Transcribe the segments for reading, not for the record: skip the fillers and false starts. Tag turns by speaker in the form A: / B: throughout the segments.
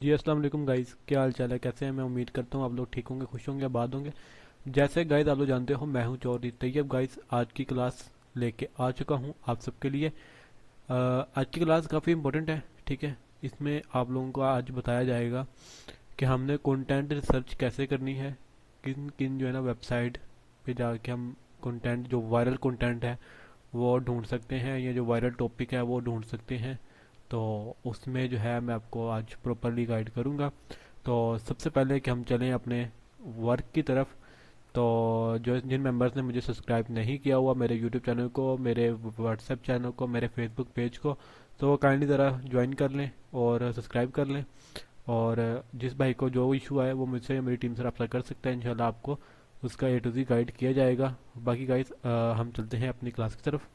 A: जी अस्सलाम वालेकुम गाइस, क्या हाल चाल है? कैसे हैं? मैं उम्मीद करता हूँ आप लोग ठीक होंगे, खुश होंगे, आबाद होंगे। जैसे गाइस आप लोग जानते हो, मैं हूँ चौधरी तैयब। गाइस आज की क्लास लेके आ चुका हूँ आप सबके लिए। आज की क्लास काफ़ी इंपॉर्टेंट है, ठीक है। इसमें आप लोगों को आज बताया जाएगा कि हमने कंटेंट रिसर्च कैसे करनी है, किन किन जो है ना वेबसाइट पे जाके हम कंटेंट, जो वायरल कंटेंट है वो ढूंढ सकते हैं, या जो वायरल टॉपिक है वो ढूंढ सकते हैं। तो उसमें जो है मैं आपको आज प्रॉपरली गाइड करूँगा। तो सबसे पहले कि हम चलें अपने वर्क की तरफ। तो जो जिन मेंबर्स ने मुझे सब्सक्राइब नहीं किया हुआ, मेरे यूट्यूब चैनल को, मेरे व्हाट्सएप चैनल को, मेरे फेसबुक पेज को, तो वो काइंडली ज़रा ज्वाइन कर लें और सब्सक्राइब कर लें। और जिस भाई को जो इशू आए वो मुझसे या मेरी टीम से रब्ता कर सकता है। इंशाल्लाह आपको उसका ए टू जी गाइड किया जाएगा। बाकी गाइस हम चलते हैं अपनी क्लास की तरफ।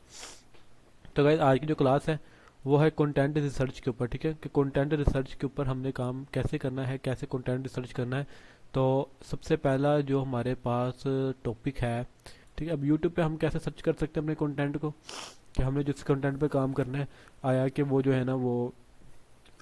A: तो गाइस आज की जो क्लास है वो है कंटेंट रिसर्च के ऊपर, ठीक है। कि कंटेंट रिसर्च के ऊपर हमने काम कैसे करना है, कैसे कंटेंट रिसर्च करना है। तो सबसे पहला जो हमारे पास टॉपिक है, ठीक है। अब यूट्यूब पे हम कैसे सर्च कर सकते हैं अपने कंटेंट को, कि हमने जिस कंटेंट पे काम करना है, आया कि वो जो है ना वो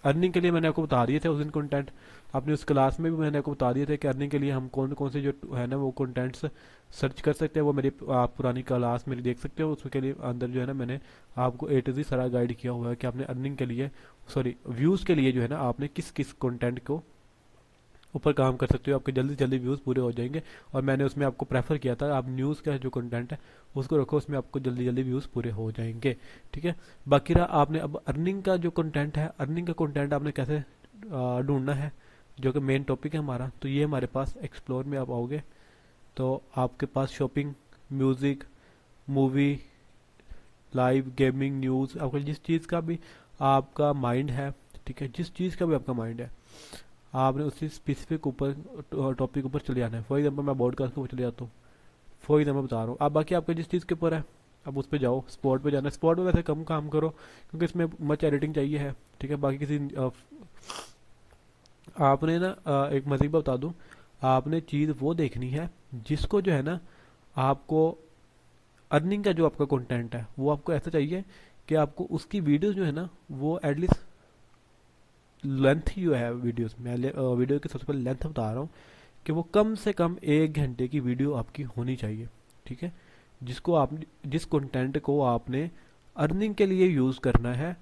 A: अर्निंग के लिए मैंने आपको बता दिए थे उस दिन कंटेंट। आपने उस क्लास में भी मैंने आपको बता दिए थे कि अर्निंग के लिए हम कौन कौन से जो है ना वो कंटेंट्स सर्च कर सकते हैं। वो मेरी आप पुरानी क्लास मेरी देख सकते हो, उसके लिए अंदर जो है ना मैंने आपको ए टू जी सारा गाइड किया हुआ है कि आपने अर्निंग के लिए, सॉरी व्यूज़ के लिए जो है ना आपने किस किस कंटेंट को ऊपर काम कर सकते हो, आपके जल्दी जल्दी व्यूज़ पूरे हो जाएंगे। और मैंने उसमें आपको प्रेफर किया था आप न्यूज़ का जो कंटेंट है उसको रखो, उसमें आपको जल्दी जल्दी व्यूज़ पूरे हो जाएंगे, ठीक है। बाकी रहा आपने अब अर्निंग का जो कंटेंट है, अर्निंग का कंटेंट आपने कैसे ढूंढना है, जो कि मेन टॉपिक है हमारा। तो ये हमारे पास एक्सप्लोर में आप आओगे तो आपके पास shopping, music, movie, live gaming, news, आपका जिस चीज़ का भी आपका माइंड है, ठीक है, जिस चीज़ का भी आपका माइंड है आपने उसी स्पेसिफिक ऊपर टॉपिक ऊपर चले जाना है। फॉर एग्जाम्पल मैं बॉडकास्ट के ऊपर चले जाता हूँ, फॉर एग्जाम्पल बता रहा हूँ। आप बाकी आपके जिस चीज़ के ऊपर है अब उस पर जाओ। स्पॉट पे जाना है, स्पॉट पे वैसे कम काम करो क्योंकि इसमें मच एडिटिंग चाहिए है, ठीक है। बाकी किसी आपने ना एक मजीबा बता दूं, आपने चीज़ वो देखनी है जिसको जो है ना आपको अर्निंग का जो आपका कंटेंट है वो आपको ऐसा चाहिए कि आपको उसकी वीडियोस जो है ना वो एटलीस्ट लेंथ ही जो है वीडियोस में, वीडियो की सबसे पहले लेंथ बता रहा हूँ कि वो कम से कम 1 घंटे की वीडियो आपकी होनी चाहिए, ठीक है। जिसको आप, जिस कंटेंट को आपने अर्निंग के लिए यूज़ करना है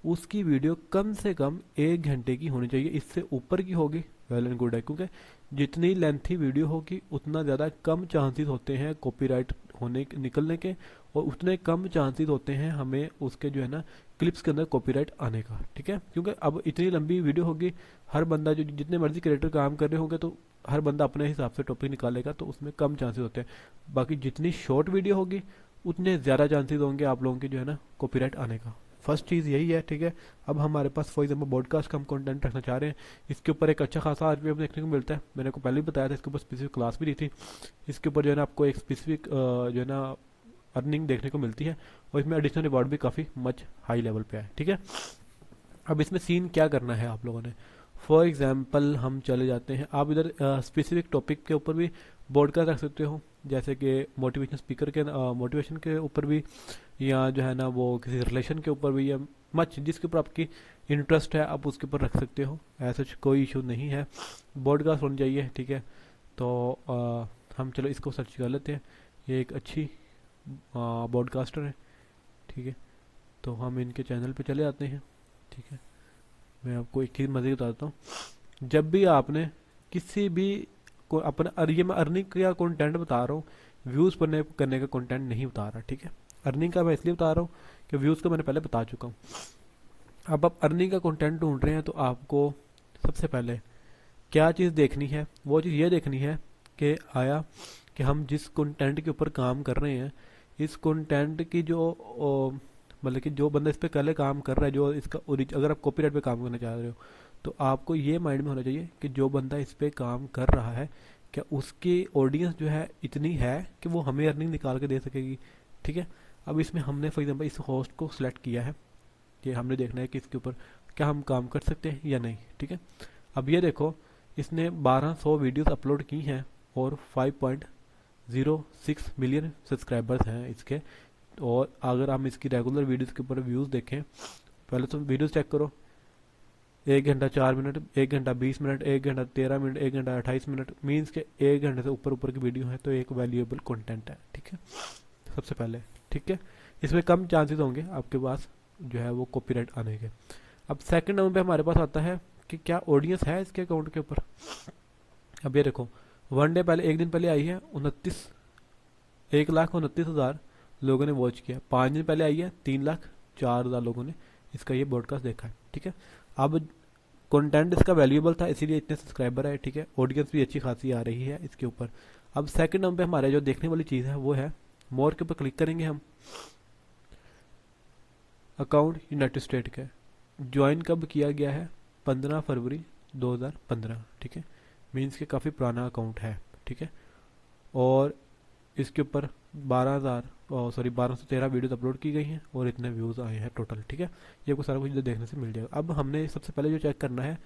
A: उसकी वीडियो कम से कम 1 घंटे की होनी चाहिए। इससे ऊपर की होगी वेल एंड गुड है, क्योंकि जितनी लेंथी वीडियो होगी उतना ज़्यादा कम चांसेस होते हैं कॉपीराइट होने निकलने के, और उतने कम चांसेस होते हैं हमें उसके जो है ना क्लिप्स के अंदर कॉपीराइट आने का, ठीक है। क्योंकि अब इतनी लंबी वीडियो होगी, हर बंदा जो जितने मर्जी क्रिएटर काम कर रहे होंगे तो हर बंदा अपने हिसाब से टॉपिक निकालेगा, तो उसमें कम चांसेस होते हैं। बाकी जितनी शॉर्ट वीडियो होगी उतने ज़्यादा चांसेस होंगे आप लोगों के जो है ना कॉपीराइट आने का। फर्स्ट चीज़ यही है, ठीक है। अब हमारे पास फॉर एग्जाम्पल पॉडकास्ट का हम कंटेंट रखना चाह रहे हैं, इसके ऊपर एक अच्छा खासा आरपीएम देखने को मिलता है। मैंने को पहले भी बताया था, इसके ऊपर स्पेसिफिक क्लास भी दी थी। इसके ऊपर जो है ना आपको एक स्पेसिफिक जो है ना अर्निंग देखने को मिलती है, और इसमें एडिशनल रिवॉर्ड भी काफ़ी मच हाई लेवल पे है, ठीक है। अब इसमें सीन क्या करना है आप लोगों ने, फॉर एग्जाम्पल हम चले जाते हैं, आप इधर स्पेसिफिक टॉपिक के ऊपर भी पॉडकास्ट रख सकते हो, जैसे कि मोटिवेशन स्पीकर के, मोटिवेशन के ऊपर भी, या जो है ना वो किसी रिलेशन के ऊपर भी, या मच जिसके ऊपर आपकी इंटरेस्ट है आप उसके ऊपर रख सकते हो। ऐसा कोई इशू नहीं है, पॉडकास्ट होनी चाहिए, ठीक है। तो हम चलो इसको सर्च कर लेते हैं। ये एक अच्छी पॉडकास्टर है, ठीक है। तो हम इनके चैनल पे चले आते हैं, ठीक है। मैं आपको एक चीज़ मज़े बताता हूँ। जब भी आपने किसी भी को अपना ये मैं अर्निंग का कंटेंट बता रहा हूँ, व्यूज़ करने का कंटेंट नहीं बता रहा, ठीक है। अर्निंग का मैं इसलिए बता रहा हूँ कि व्यूज़ को मैंने पहले बता चुका हूँ। अब आप अर्निंग का कंटेंट ढूंढ रहे हैं तो आपको सबसे पहले क्या चीज़ देखनी है, वो चीज़ ये देखनी है कि आया कि हम जिस कंटेंट के ऊपर काम कर रहे हैं, इस कंटेंट की जो मतलब कि जो बंदा इस पे पहले काम कर रहा है, जो इसका अगर आप कॉपीराइट पे काम करना चाह रहे हो तो आपको ये माइंड में होना चाहिए कि जो बंदा इस पे काम कर रहा है क्या उसकी ऑडियंस जो है इतनी है कि वो हमें अर्निंग निकाल के दे सकेगी, ठीक है। अब इसमें हमने फॉर एग्जाम्पल इस होस्ट को सिलेक्ट किया है कि हमने देखना है कि इसके ऊपर क्या हम काम कर सकते हैं या नहीं, ठीक है। अब ये देखो, इसने 1200 वीडियोस अपलोड की हैं और 5.06 मिलियन सब्सक्राइबर्स हैं इसके। और अगर हम इसकी रेगुलर वीडियोस के ऊपर व्यूज़ देखें, पहले तो वीडियोस चेक करो, 1 घंटा 4 मिनट, 1 घंटा 20 मिनट, 1 घंटा 13 मिनट, 1 घंटा 28 मिनट, मीन्स के 1 घंटे से ऊपर ऊपर की वीडियो है तो एक वैल्यूएबल कंटेंट है। ठीक है, सबसे पहले। ठीक है, इसमें कम चांसेस होंगे आपके पास जो है वो कॉपीराइट आने के। अब सेकंड नंबर पे हमारे पास आता है कि क्या ऑडियंस है इसके अकाउंट के ऊपर। अब ये देखो, वन डे पहले, एक दिन पहले आई है 1,29,29,000 लोगों ने वॉच किया। 5 दिन पहले आई है 3,04,000 लोगों ने इसका ये ब्रॉडकास्ट देखा है। ठीक है, अब कंटेंट इसका वैल्यूएबल था इसीलिए इतने सब्सक्राइबर है। ठीक है, ऑडियंस भी अच्छी खासी आ रही है इसके ऊपर। अब सेकंड नंबर पे हमारे जो देखने वाली चीज़ है वो है, मोर के ऊपर क्लिक करेंगे हम। अकाउंट यूनाइटेड स्टेट का ज्वाइन कब किया गया है, 15 फरवरी 2015। ठीक है, मीन्स के काफ़ी पुराना अकाउंट है। ठीक है, और इसके ऊपर 1213 वीडियोस अपलोड की गई हैं और इतने व्यूज़ आए हैं टोटल। ठीक है, ये आपको सारा कुछ इधर देखने से मिल जाएगा। अब हमने सबसे पहले जो चेक करना है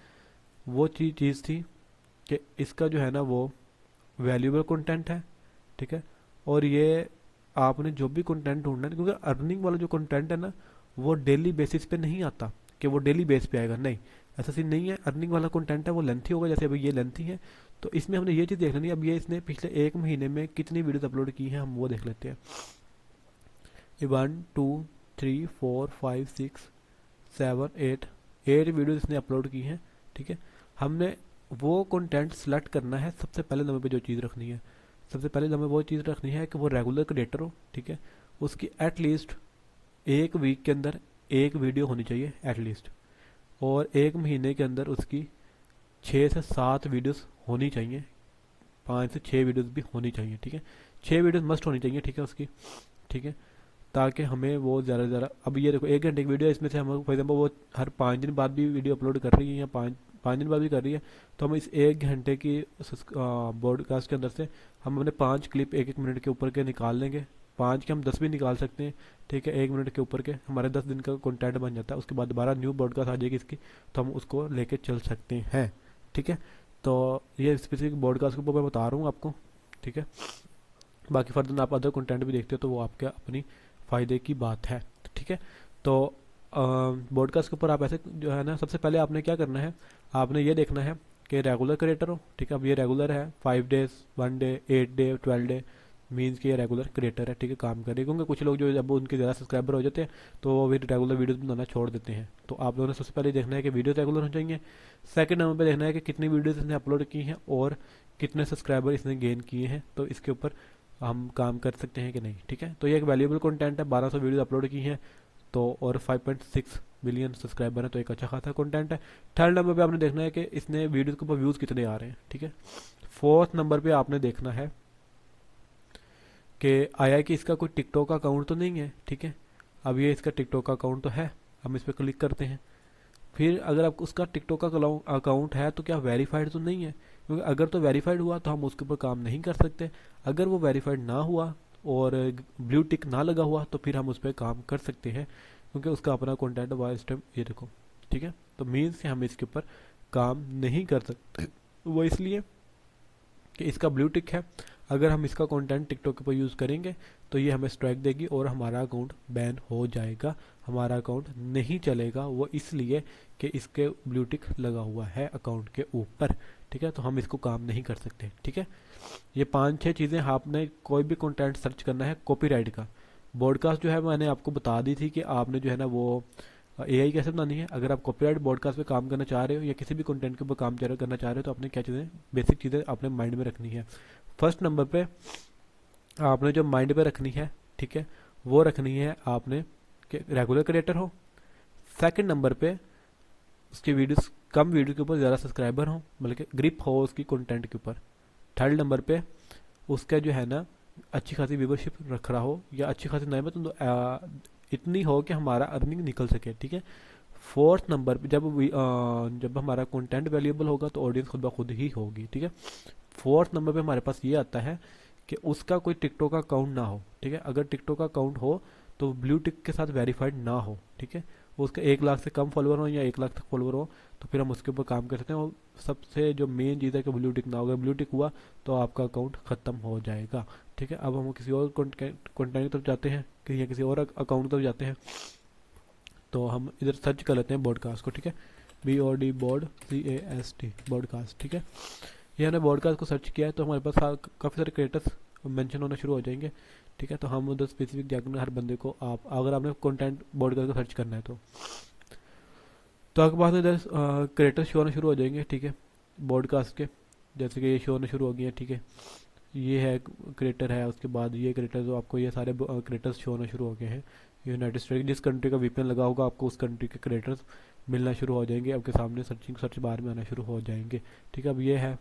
A: वो चीज़ थी कि इसका जो है ना वो वैल्यूएबल कंटेंट है। ठीक है, और ये आपने जो भी कंटेंट ढूंढना है, क्योंकि अर्निंग वाला जो कंटेंट है ना वो डेली बेसिस पे नहीं आता कि वो डेली बेस पे आएगा, नहीं, ऐसा सीन नहीं है। अर्निंग वाला कंटेंट है वो लेंथी होगा, जैसे अभी ये लेंथी है तो इसमें हमने ये चीज़ देख लेनी है। अब ये इसने पिछले 1 महीने में कितनी वीडियोस अपलोड की हैं हम वो देख लेते हैं। ये 1 2 3 4 5 6 7 8 वीडियोस इसने अपलोड की हैं। ठीक है, हमने वो कंटेंट सेलेक्ट करना है। सबसे पहले नंबर पे जो चीज़ रखनी है, सबसे पहले नंबर वो चीज़ रखनी है कि वो रेगुलर क्रिएटर हो। ठीक है, उसकी एटलीस्ट 1 वीक के अंदर 1 वीडियो होनी चाहिए एटलीस्ट, और 1 महीने के अंदर उसकी 6 से 7 वीडियोस होनी चाहिए, 5 से 6 वीडियोस भी होनी चाहिए। ठीक है, 6 वीडियोस मस्ट होनी चाहिए। ठीक है उसकी। ठीक है, ताकि हमें वो ज़्यादा से ज़्यादा, अब ये देखो 1 घंटे की वीडियो, इसमें से हम फॉर एग्जाम्पल वो हर 5 दिन बाद भी वीडियो अपलोड कर रही है या पाँच दिन बाद भी कर रही है, तो हम इस 1 घंटे की ब्रॉडकास्ट के अंदर से हम अपने 5 क्लिप 1-1 मिनट के ऊपर के निकाल लेंगे। 5 के हम 10 भी निकाल सकते हैं। ठीक है, 1 मिनट के ऊपर के हमारे 10 दिन का कंटेंट बन जाता है। उसके बाद दोबारा न्यू ब्रॉडकास्ट आ जाएगी इसकी, तो हम उसको लेके चल सकते हैं। ठीक है, तो ये स्पेसिफिक ब्रॉडकास्ट के ऊपर मैं बता रहा हूँ आपको। ठीक है, बाकी फर्दर आप अदर कंटेंट भी देखते हो तो वो आपके अपनी फ़ायदे की बात है। ठीक है, तो ब्रॉडकास्ट के ऊपर आप ऐसे जो है ना, सबसे पहले आपने क्या करना है, आपने ये देखना है कि रेगुलर क्रिएटर हो। ठीक है, अब ये रेगुलर है 5 days, 1 day, 8 day, 12 day, means कि ये रेगुलर क्रिएटर है। ठीक है, काम करे, क्योंकि कुछ लोग जो जब उनके ज़्यादा सब्सक्राइबर हो जाते हैं तो वो भी रेगुलर वीडियोस बनाना छोड़ देते हैं। तो आप लोगों ने सबसे पहले देखना है कि वीडियो रेगुलर हो जाएंगे। सेकंड नंबर पे देखना है कि कितनी वीडियोस इसने अपलोड की हैं और कितने सब्सक्राइबर इसने गेन किए हैं, तो इसके ऊपर हम काम कर सकते हैं कि नहीं। ठीक है, तो ये एक वैल्यूएबल कंटेंट है, 1200 वीडियो अपलोड की हैं तो, और 5.6 बिलियन सब्सक्राइबर है, तो एक अच्छा खासा कंटेंट है। थर्ड नंबर पे आपने देखना है कि इसने वीडियो के ऊपर व्यूज़ कितने आ रहे हैं। ठीक है, फोर्थ नंबर पे आपने देखना है कि आया कि इसका कोई टिकटॉक अकाउंट तो नहीं है। ठीक है, अब ये इसका टिकटॉक अकाउंट तो है, हम इस पर क्लिक करते हैं। फिर अगर आप उसका टिकटॉक का अकाउंट है तो क्या वेरीफाइड तो नहीं है, क्योंकि अगर तो वेरीफाइड हुआ तो हम उसके ऊपर काम नहीं कर सकते। अगर वो वेरीफाइड ना हुआ और ब्लू टिक ना लगा हुआ तो फिर हम उस पर काम कर सकते हैं, क्योंकि उसका अपना कंटेंट वाइज टाइम ये देखो। ठीक है, तो मीन्स कि हम इसके ऊपर काम नहीं कर सकते, वो इसलिए कि इसका ब्लू टिक है। अगर हम इसका कंटेंट टिकटॉक के ऊपर यूज़ करेंगे तो ये हमें स्ट्राइक देगी और हमारा अकाउंट बैन हो जाएगा, हमारा अकाउंट नहीं चलेगा, वो इसलिए कि इसके ब्लू टिक लगा हुआ है अकाउंट के ऊपर। ठीक है, तो हम इसको काम नहीं कर सकते। ठीक है, ये 5-6 चीज़ें आपने कोई भी कंटेंट सर्च करना है कॉपीराइट का। ब्रॉडकास्ट जो है मैंने आपको बता दी थी कि आपने जो है ना वो एआई कैसे बनानी है। अगर आप कॉपीराइट ब्रॉडकास्ट पे काम करना चाह रहे हो या किसी भी कंटेंट के ऊपर काम करना चाह रहे हो तो आपने क्या चीज़ें, बेसिक चीज़ें आपने माइंड में रखनी है। फर्स्ट नंबर पे आपने जो माइंड पे रखनी है, ठीक है, वो रखनी है आपने कि रेगुलर क्रिएटर हो। सेकंड नंबर पे उसकी वीडियोस, कम वीडियो के ऊपर ज़्यादा सब्सक्राइबर हो, बल्कि ग्रिप हो उसकी कंटेंट के ऊपर। थर्ड नंबर पे उसका जो है ना अच्छी खासी व्यूवरशिप रख रहा हो, या अच्छी खासी नहीं मतलब इतनी हो कि हमारा अर्निंग निकल सके। ठीक है, फोर्थ नंबर पे जब हमारा कंटेंट वैल्यूएबल होगा तो ऑडियंस खुद ब खुद ही होगी। ठीक है, फोर्थ नंबर पे हमारे पास ये आता है कि उसका कोई टिकटॉक का अकाउंट ना हो। ठीक है, अगर टिकटॉक का अकाउंट हो तो ब्लू टिक के साथ वेरीफाइड ना हो। ठीक है, वो उसका 1 लाख से कम फॉलोअर हो या 1 लाख तक फॉलोअर हो तो फिर हम उसके ऊपर काम कर सकते हैं। और सबसे जो मेन चीज़ है कि ब्लू टिक ना होगा, ब्लू टिक हुआ तो आपका अकाउंट ख़त्म हो जाएगा। ठीक है, अब हम किसी और कंटेंट की तरफ जाते हैं कि या किसी और अकाउंट की तरफ जाते हैं, तो हम इधर सर्च कर लेते हैं ब्रॉडकास्ट को। ठीक है, BOD बोर्ड CAST बॉडकास्ट, ठीक है। ये हमने बॉडकास्ट को सर्च किया है तो हमारे पास काफ़ी सारे क्रिएटर्स मेंशन होना शुरू हो जाएंगे, ठीक है। तो हम उधर स्पेसिफिक जाकर हर बंदे को, आप अगर आपने कंटेंट बॉडकास्ट को सर्च करना है तो आपके पास इधर क्रिएटर्स शो होना शुरू हो जाएंगे, ठीक है, बॉडकास्ट के। जैसे कि ये शो होना शुरू हो गए हैं, ठीक है, ये है क्रिएटर है, उसके बाद ये क्रिएटर, जो आपको ये सारे क्रिएटर्स शो होना शुरू हो गए हैं। यूनाइटेड स्टेट, जिस कंट्री का VPN लगा होगा आपको उस कंट्री के क्रिएटर्स मिलना शुरू हो जाएंगे, आपके सामने सर्च बार में आना शुरू हो जाएंगे, ठीक है। अब ये है,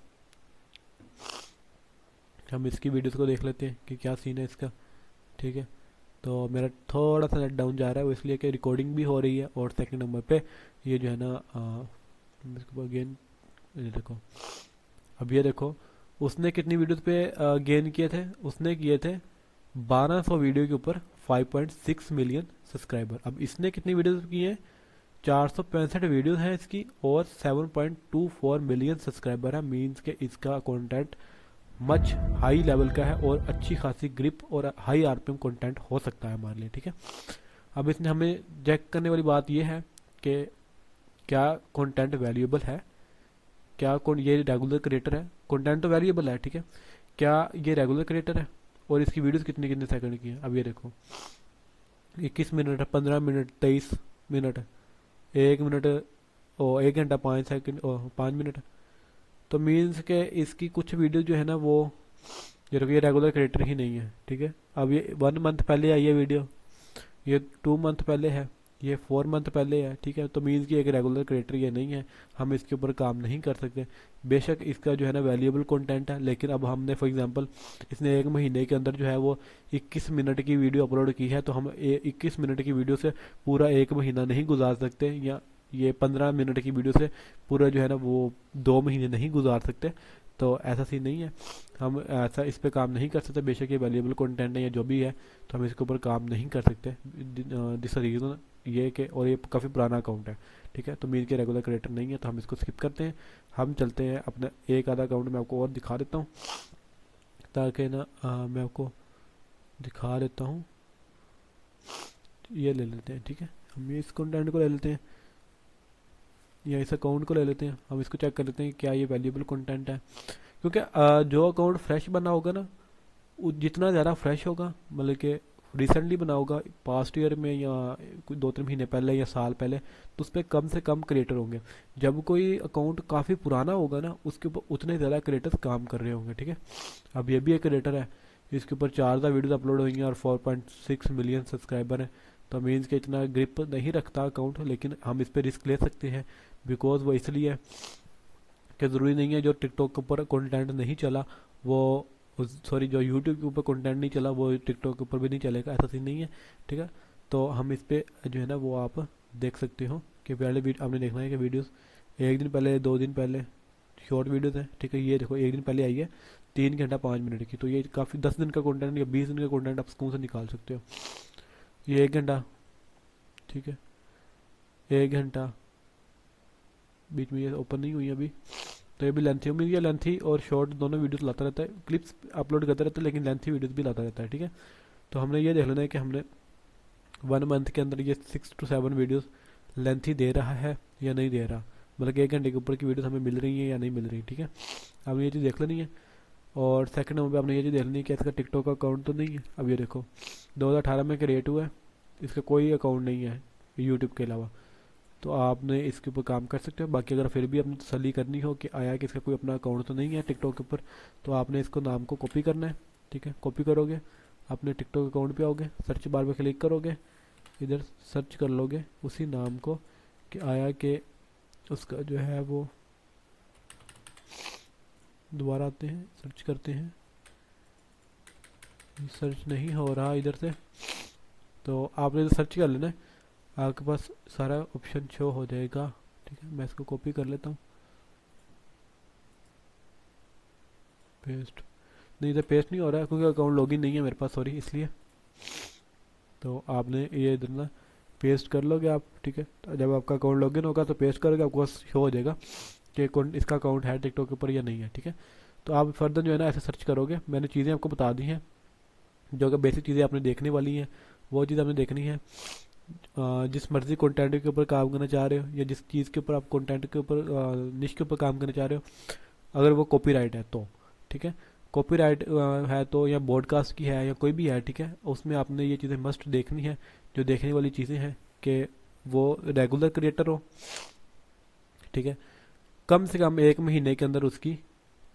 A: हम इसकी वीडियोस को देख लेते हैं कि क्या सीन है इसका, ठीक है। तो मेरा थोड़ा सा नेट डाउन जा रहा है, वो इसलिए कि रिकॉर्डिंग भी हो रही है, और सेकंड नंबर पे ये जो है ना अगेन ये देखो, अब ये देखो उसने कितनी वीडियोस पे गेन किए थे, उसने किए थे 1200 वीडियो के ऊपर 5.6 मिलियन सब्सक्राइबर। अब इसने कितनी वीडियोस की हैं, 465 वीडियोस हैं इसकी, और 7.24 मिलियन सब्सक्राइबर है। मीन्स के इसका कंटेंट मच हाई लेवल का है और अच्छी खासी ग्रिप और हाई RPM कंटेंट हो सकता है हमारे लिए, ठीक है। अब इसने हमें चेक करने वाली बात यह है कि क्या कंटेंट वैल्यूएबल है, क्या ये रेगुलर क्रिएटर है, कंटेंट तो वैल्यूएबल है, ठीक है, क्या ये रेगुलर क्रिएटर है, और इसकी वीडियोस कितने कितने सेकंड की है। अब ये देखो 21 मिनट है, 15 मिनट, 23 मिनट, 1 मिनट, और 1 घंटा 5 सेकंड और 5 मिनट। तो मीन्स के इसकी कुछ वीडियो जो है ना वो, ये रेगुलर क्रिएटर ही नहीं है, ठीक है। अब ये 1 मंथ पहले आई है वीडियो, ये 2 मंथ पहले है, ये 4 मंथ पहले है, ठीक है। तो मीन्स की एक रेगुलर क्रिएटर ये नहीं है, हम इसके ऊपर काम नहीं कर सकते। बेशक इसका जो है ना वैल्यूएबल कंटेंट है, लेकिन अब हमने फॉर एग्जांपल इसने 1 महीने के अंदर जो है वो 21 मिनट की वीडियो अपलोड की है, तो हम 21 मिनट की वीडियो से पूरा 1 महीना नहीं गुजार सकते, या ये 15 मिनट की वीडियो से पूरा जो है ना वो 2 महीने नहीं गुजार सकते। तो ऐसा सीन नहीं है, हम ऐसा इस पे काम नहीं कर सकते। बेशक ये वैल्यूएबल कंटेंट है या जो भी है, तो हम इसके ऊपर काम नहीं कर सकते। दिस रीज़न ये कि, और ये काफ़ी पुराना अकाउंट है, ठीक है। तो मीन के रेगुलर क्रिएटर नहीं है, तो हम इसको स्किप करते हैं। हम चलते हैं अपना एक आधा अकाउंट में आपको और दिखा देता हूँ, ताकि ना मैं आपको दिखा देता हूँ। ये ले लेते हैं, ठीक है, हम ये इस कंटेंट को ले लेते हैं, या इस अकाउंट को ले लेते हैं। हम इसको चेक कर लेते हैं कि क्या ये वैल्यूएबल कंटेंट है, क्योंकि जो अकाउंट फ्रेश बना होगा ना, जितना ज़्यादा फ्रेश होगा, मतलब कि रिसेंटली बना होगा, पास्ट ईयर में या कोई 2-3 महीने पहले या साल पहले, तो उस पर कम से कम क्रिएटर होंगे। जब कोई अकाउंट काफ़ी पुराना होगा ना, उसके ऊपर उतने ज़्यादा क्रिएटर्स काम कर रहे होंगे, ठीक है। अब ये भी एक क्रिएटर है, इसके ऊपर 4 वीडियोस अपलोड हुई हैं और 4.6 मिलियन सब्सक्राइबर हैं। तो मीन्स के इतना ग्रिप नहीं रखता अकाउंट, लेकिन हम इस पर रिस्क ले सकते हैं, बिकॉज वो इसलिए कि ज़रूरी नहीं है जो टिकटॉक के ऊपर कंटेंट नहीं चला वो, सॉरी, जो यूट्यूब के ऊपर कंटेंट नहीं चला वो टिकटॉक के ऊपर भी नहीं चलेगा, ऐसा सीन नहीं है, ठीक है। तो हम इस पे जो है ना वो आप देख सकते हो कि पहले आपने देखना है कि वीडियोस 1 दिन पहले, 2 दिन पहले शॉर्ट वीडियोस हैं, ठीक है। ये देखो 1 दिन पहले आई है 3 घंटा 5 मिनट की, तो ये काफ़ी 10 दिन का कंटेंट या 20 दिन का कंटेंट आप स्कूल से निकाल सकते हो। ये 1 घंटा, ठीक है, 1 घंटा, बीच में ये ओपन नहीं हुई अभी, तो ये भी लेंथी, उम्मीद ये लेंथी और शॉर्ट दोनों वीडियोस लाता रहता है, क्लिप्स अपलोड करता रहता है, लेकिन लेंथी वीडियोस भी लाता रहता है, ठीक है। तो हमने ये देख लेना है कि हमने 1 मंथ के अंदर ये 6 to 7 वीडियोस लेंथी दे रहा है या नहीं दे रहा, मतलब कि 1 घंटे के ऊपर की वीडियोस हमें मिल रही है या नहीं मिल रही, ठीक है। अब ये चीज़ देख लेनी है। और सेकंड नंबर पे आपने ये चीज़ देखनी है कि इसका टिकटॉक अकाउंट तो नहीं है। अब ये देखो 2018 में क्रिएट हुआ है, इसका कोई अकाउंट नहीं है यूट्यूब के अलावा, तो आपने इसके ऊपर काम कर सकते हो। बाकी अगर फिर भी आपने तसल्ली करनी हो कि आया कि इसका कोई अपना अकाउंट तो नहीं है टिकटॉक के ऊपर, तो आपने इसको नाम को कॉपी करना है, ठीक है। कॉपी करोगे, अपने टिकटॉक अकाउंट पे आओगे, सर्च बार पे क्लिक करोगे, इधर सर्च कर लोगे उसी नाम को कि आया कि उसका जो है वो, दोबारा आते हैं, सर्च करते हैं, सर्च नहीं हो रहा इधर से, तो आपने सर्च कर लेना है, आपके पास सारा ऑप्शन शो हो जाएगा, ठीक है। मैं इसको कॉपी कर लेता हूँ, पेस्ट नहीं, इधर पेस्ट नहीं हो रहा है क्योंकि अकाउंट लॉगिन नहीं है मेरे पास, सॉरी, इसलिए। तो आपने ये इधर ना पेस्ट कर लोगे आप, ठीक है। तो जब आपका अकाउंट लॉगिन होगा तो पेस्ट करोगे, आपको बस शो हो जाएगा कि इसका अकाउंट है टिकटॉक के ऊपर या नहीं है, ठीक है। तो आप फर्दर जो है ना ऐसे सर्च करोगे, मैंने चीज़ें आपको बता दी हैं, जो कि बेसिक चीज़ें आपने देखने वाली हैं, वो चीज़ आपने देखनी है। जिस मर्जी कंटेंट के ऊपर काम करना चाह रहे हो, या जिस चीज़ के ऊपर आप कंटेंट के ऊपर निश के ऊपर काम करना चाह रहे हो, अगर वो कॉपीराइट है तो ठीक है। कॉपीराइट है तो, या पॉडकास्ट की है या कोई भी है, ठीक है, उसमें आपने ये चीज़ें मस्ट देखनी है। जो देखने वाली चीज़ें हैं कि वो रेगुलर क्रिएटर हो, ठीक है, कम से कम एक महीने के अंदर उसकी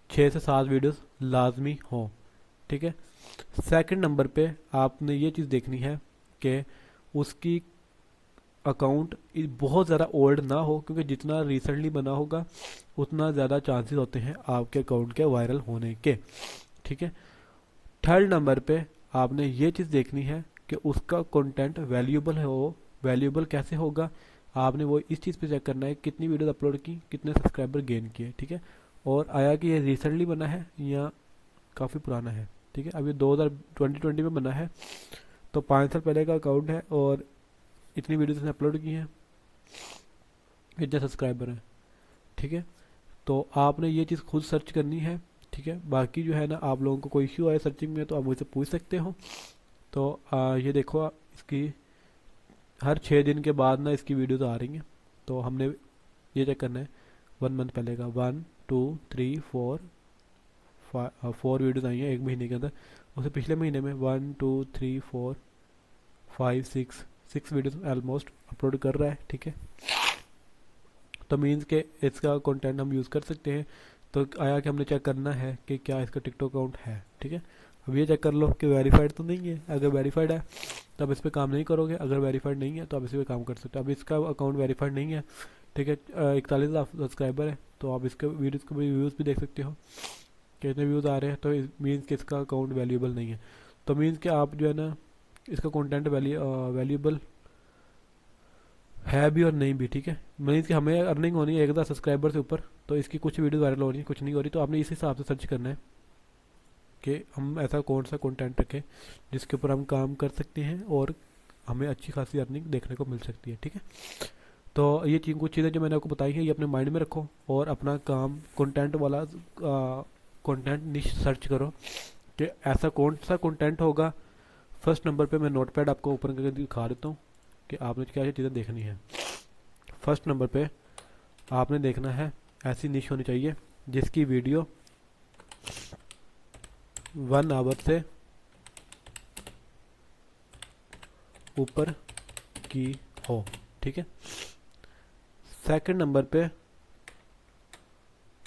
A: 6 से 7 वीडियोस लाजमी हो, ठीक है। सेकंड नंबर पे आपने ये चीज़ देखनी है कि उसकी अकाउंट बहुत ज़्यादा ओल्ड ना हो, क्योंकि जितना रिसेंटली बना होगा उतना ज़्यादा चांसेस होते हैं आपके अकाउंट के वायरल होने के, ठीक है। थर्ड नंबर पे आपने ये चीज़ देखनी है कि उसका कंटेंट वैल्यूएबल हो। वैल्यूएबल कैसे होगा, आपने वो इस चीज़ पे चेक करना है कितनी वीडियोस अपलोड की, कितने सब्सक्राइबर गेन किए, ठीक है, और आया कि ये रिसेंटली बना है या काफ़ी पुराना है, ठीक है। अब ये 2020 में बना है, तो 5 साल पहले का अकाउंट है और इतनी वीडियोस इसने अपलोड की हैं, इतने सब्सक्राइबर हैं, ठीक है। तो आपने ये चीज़ खुद सर्च करनी है, ठीक है। बाकी जो है ना, आप लोगों को कोई इश्यू आए सर्चिंग में तो आप मुझसे पूछ सकते हो। तो ये देखो इसकी हर 6 दिन के बाद ना इसकी वीडियोस आ रही हैं। तो हमने ये चेक करना है 1 मंथ पहले का, 4 वीडियोस आई हैं एक महीने के अंदर। उससे पिछले महीने में 6 वीडियोस ऑलमोस्ट अपलोड कर रहा है, ठीक है। तो मीन्स के इसका कंटेंट हम यूज़ कर सकते हैं। तो आया कि हमने चेक करना है कि क्या इसका टिकटॉक अकाउंट है, ठीक है। अब ये चेक कर लो कि वेरीफाइड तो नहीं है। अगर वेरीफाइड है तो आप इस पर काम नहीं करोगे, अगर वेरीफाइड नहीं है तो आप इस पर काम कर सकते हो। अब इसका अकाउंट वेरीफाइड नहीं है, ठीक है, 41,000 सब्सक्राइबर है, तो आप इसके वीडियोज़ के व्यूज़ भी देख सकते हो कितने व्यूज़ आ रहे हैं। तो मीन्स कि इसका अकाउंट वैल्यूएबल नहीं है। तो मीन्स कि आप जो है ना, इसका कंटेंट वैल्यूएबल है भी और नहीं भी, ठीक है। मीन्स कि हमें अर्निंग होनी है 1,000 सब्सक्राइबर से ऊपर, तो इसकी कुछ वीडियो वायरल हो रही है, कुछ नहीं हो रही। तो आपने इस हिसाब से सर्च करना है कि हम ऐसा कौन सा कंटेंट रखें जिसके ऊपर हम काम कर सकते हैं और हमें अच्छी खासी अर्निंग देखने को मिल सकती है, ठीक है। तो ये कुछ चीज़ें जो मैंने आपको बताई हैं, ये अपने माइंड में रखो और अपना काम कंटेंट वाला कंटेंट निश सर्च करो कि ऐसा कौन सा कंटेंट होगा। फर्स्ट नंबर पे मैं नोटपैड आपको ओपन करके दिखा देता हूँ कि आपने क्या क्या चीज़ें देखनी है। फर्स्ट नंबर पे आपने देखना है ऐसी निश होनी चाहिए जिसकी वीडियो 1 आवर से ऊपर की हो, ठीक है। सेकंड नंबर पे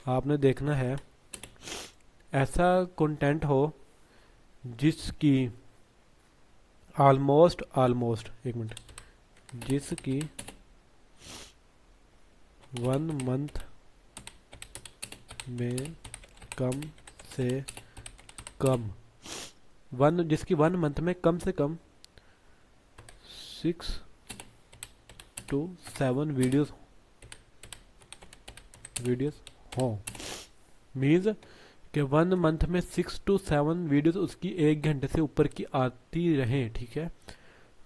A: आपने देखना है ऐसा कंटेंट हो जिसकी ऑलमोस्ट एक मिनट, जिसकी 1 मंथ में कम से कम जिसकी 1 मंथ में कम से कम 6 to 7 वीडियोस हो। मीन्स कि 1 मंथ में 6 to 7 वीडियोस उसकी 1 घंटे से ऊपर की आती रहें, ठीक है।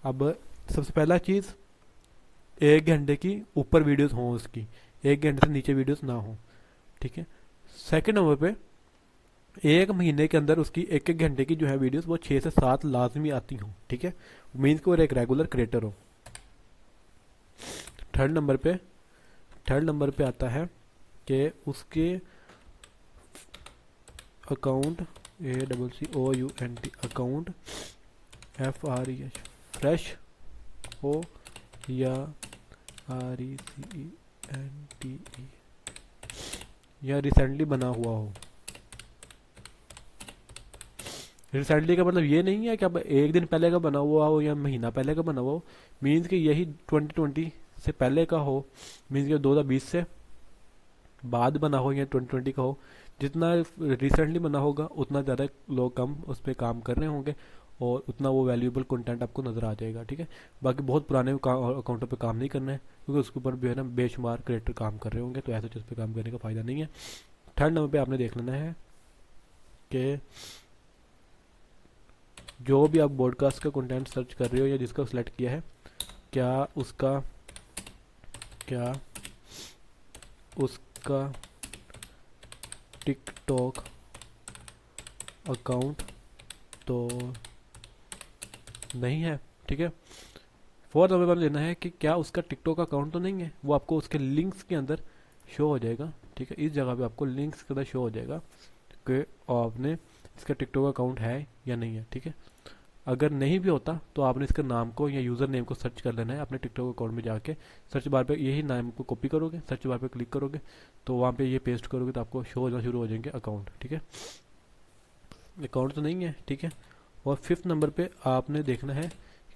A: अब सबसे पहला चीज़, 1 घंटे की ऊपर वीडियोस हों उसकी, 1 घंटे से नीचे वीडियोस ना हो, ठीक है। सेकंड नंबर पे 1 महीने के अंदर उसकी 1 1 घंटे की जो है वीडियोस वो 6 से 7 लाजमी आती हों, ठीक है। मीन्स कि वो एक रेगुलर क्रिएटर हो। थर्ड नंबर पे थर्ड नंबर पे आता है कि उसके account ACCOUNT account FRESH fresh हो या RECENTE या रिसेंटली बना हुआ हो। रिसेंटली का मतलब ये नहीं है कि अब 1 दिन पहले का बना हुआ हो या महीना पहले का बना हुआ हो। मीन्स कि यही 2020 से पहले का हो, मीन्स कि 2020 से बाद बना हो या 2020 का हो। जितना रिसेंटली बना होगा उतना ज़्यादा लोग कम उस पर काम कर रहे होंगे और उतना वो वैल्यूएबल कंटेंट आपको नज़र आ जाएगा, ठीक है। बाकी बहुत पुराने अकाउंटों पे काम नहीं करना है, क्योंकि उसके ऊपर भी है ना बेशुमार क्रिएटर काम कर रहे होंगे, तो ऐसे चीज़ पे काम करने का फ़ायदा नहीं है। थर्ड नंबर पे आपने देख लेना है कि जो भी आप पॉडकास्ट का कंटेंट सर्च कर रहे हो या जिसका सिलेक्ट किया है, क्या क्या उसका टिकटॉक अकाउंट तो नहीं है, ठीक है। फोर्थ नंबर पर लेना है कि क्या उसका टिकटॉक अकाउंट तो नहीं है, वो आपको उसके लिंक्स के अंदर शो हो जाएगा। ठीक है, इस जगह पे आपको लिंक्स के अंदर शो हो जाएगा कि आपने इसका टिकटॉक अकाउंट है या नहीं है। ठीक है, अगर नहीं भी होता तो आपने इसके नाम को या यूज़र नेम को सर्च कर लेना है अपने टिकटॉक अकाउंट में जाके। सर्च बार पे यही नाम को कॉपी करोगे, सर्च बार पे क्लिक करोगे तो वहाँ पे ये पेस्ट करोगे तो आपको शो होना शुरू हो जाएंगे अकाउंट। ठीक है, अकाउंट तो नहीं है। ठीक है, और फिफ्थ नंबर पे आपने देखना है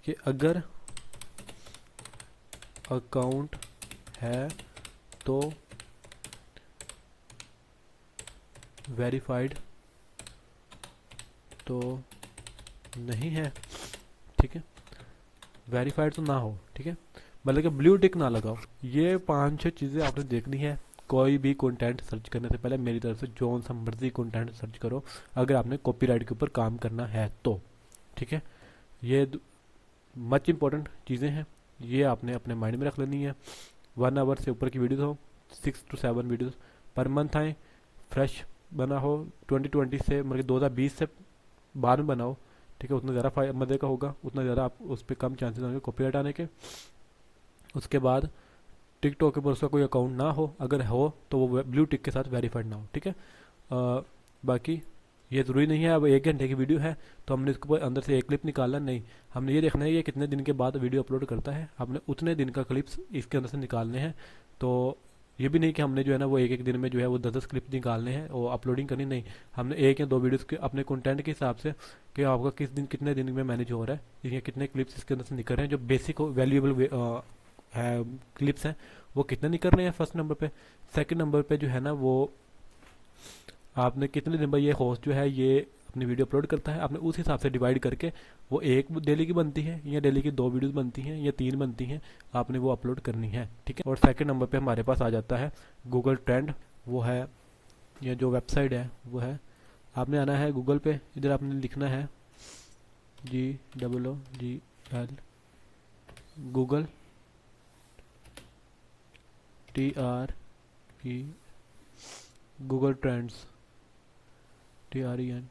A: कि अगर अकाउंट है तो वेरीफाइड तो नहीं है। ठीक है, वेरीफाइड तो ना हो। ठीक है, मतलब कि ब्लू टिक ना लगाओ। ये 5-6 चीज़ें आपने देखनी है कोई भी कंटेंट सर्च करने से पहले। मेरी तरफ से जो सा मर्जी कंटेंट सर्च करो अगर आपने कॉपीराइट के ऊपर काम करना है तो। ठीक है, ये मच इम्पोर्टेंट चीज़ें हैं, ये आपने अपने माइंड में रख लेनी है। 1 आवर से ऊपर की वीडियोस हो, 6 to 7 वीडियोस पर मंथ आए, फ्रेश बना हो, 2020 से मतलब 2020 से बाद में बनाओ। ठीक है, उतना ज़्यादा मज़े का होगा, उतना ज़्यादा आप उस पर कम चांसेस होंगे कॉपीराइट आने के। उसके बाद टिकटॉक के ऊपर उसका कोई अकाउंट ना हो, अगर हो तो वो ब्लू टिक के साथ वेरीफाइड ना हो। ठीक है, बाकी ये ज़रूरी नहीं है अब 1 घंटे की वीडियो है तो हमने इसके ऊपर अंदर से एक क्लिप निकालना, नहीं। हमने ये देखना है ये कितने दिन के बाद वीडियो अपलोड करता है, हमने उतने दिन का क्लिप्स इसके अंदर से निकालने हैं। तो ये भी नहीं कि हमने जो है ना वो एक एक दिन में जो है वो 10-10 क्लिप निकालने हैं और अपलोडिंग करनी, नहीं। हमने 1 या 2 वीडियोस के अपने कंटेंट के हिसाब से कि आपका किस दिन कितने दिन में मैनेज हो रहा है, ये कितने क्लिप्स इसके अंदर से निकल रहे हैं जो बेसिक वैल्यूएबल है क्लिप्स हैं, वो कितने निकल रहे हैं फर्स्ट नंबर पे। सेकंड नंबर पे जो है ना वो आपने कितने दिन बाद ये होस्ट जो है ये अपनी वीडियो अपलोड करता है, आपने उस हिसाब से डिवाइड करके वो एक डेली की बनती है या डेली की 2 वीडियोस बनती हैं या 3 बनती हैं, आपने वो अपलोड करनी है। ठीक है, और सेकंड नंबर पे हमारे पास आ जाता है गूगल ट्रेंड। वो है या जो वेबसाइट है वो है, आपने आना है गूगल पे, इधर आपने लिखना है GOOGL, Google TRE, Google trends TRENDS,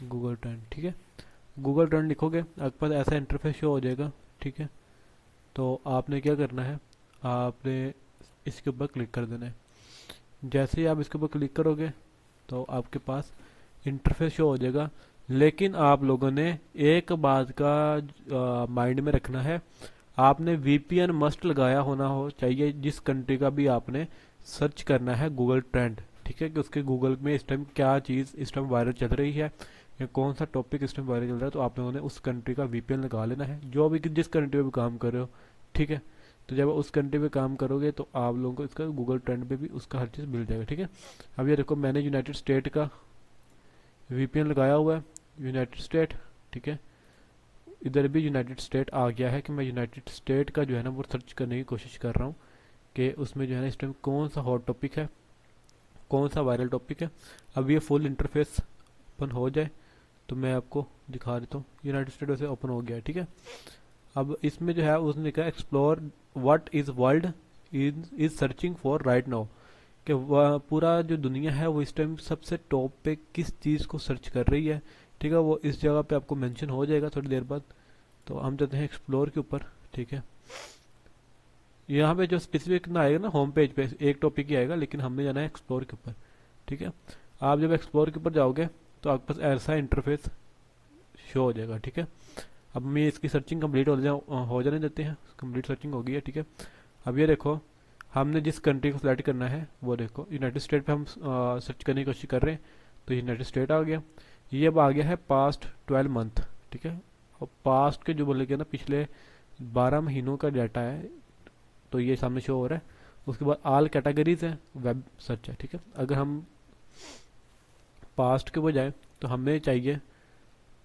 A: Google trend. ठीक है, गूगल ट्रेंड लिखोगे आपके पास ऐसा इंटरफेस शो हो जाएगा। ठीक है, तो आपने क्या करना है, आपने इसके ऊपर क्लिक कर देना है। जैसे ही आप इसके ऊपर क्लिक करोगे तो आपके पास इंटरफेस शो हो जाएगा। लेकिन आप लोगों ने एक बात का माइंड में रखना है, आपने VPN मस्ट लगाया होना हो चाहिए जिस कंट्री का भी आपने सर्च करना है गूगल ट्रेंड। ठीक है, कि उसके गूगल में इस टाइम क्या चीज़ इस टाइम वायरल चल रही है या कौन सा टॉपिक इस टाइम वायरल चल रहा है, तो आप लोगों ने उस कंट्री का VPN लगा लेना है जो भी जिस कंट्री में भी काम कर रहे हो। ठीक है, तो जब उस कंट्री पे काम करोगे तो आप लोगों को इसका गूगल ट्रेंड पे भी उसका हर चीज़ मिल जाएगा। ठीक है, अब ये देखो मैंने यूनाइटेड स्टेट का VPN लगाया हुआ है, यूनाइटेड स्टेट। ठीक है, इधर भी यूनाइटेड स्टेट आ गया है कि मैं यूनाइटेड स्टेट का जो है ना वो सर्च करने की कोशिश कर रहा हूँ कि उसमें जो है ना इस टाइम कौन सा हॉट टॉपिक है, कौन सा वायरल टॉपिक है। अब ये फुल इंटरफेस ओपन हो जाए तो मैं आपको दिखा देता हूँ। यूनाइटेड स्टेट वैसे ओपन हो गया है। ठीक है, अब इसमें जो है उसने लिखा explore what is world is searching for right now, कि पूरा जो दुनिया है वो इस टाइम सबसे टॉप पे किस चीज़ को सर्च कर रही है। ठीक है, वो इस जगह पे आपको मेंशन हो जाएगा थोड़ी देर बाद। तो हम चलते हैं एक्सप्लोर के ऊपर। ठीक है, यहाँ पे जो स्पेसिफिक ना आएगा ना होम पेज पे एक टॉपिक ही आएगा, लेकिन हमने जाना है एक्सप्लोर के ऊपर। ठीक है, आप जब एक्सप्लोर के ऊपर जाओगे तो आपके पास ऐसा इंटरफेस शो हो जाएगा। ठीक है, अब मैं इसकी सर्चिंग कंप्लीट हो जाने देते हैं। कंप्लीट सर्चिंग हो गई है। ठीक है, अब ये देखो हमने जिस कंट्री को सिलेक्ट करना है वो देखो यूनाइटेड स्टेट पे हम सर्च करने की कोशिश कर रहे हैं तो यूनाइटेड स्टेट आ गया। ये अब आ गया है पास्ट 12 मंथ। ठीक है, और पास्ट के जो बोले गए ना पिछले 12 महीनों का डाटा है तो ये सामने शो हो रहा है। उसके बाद ऑल कैटेगरीज है, वेब सर्च है। ठीक है, अगर हम पास्ट के बजाय तो हमें चाहिए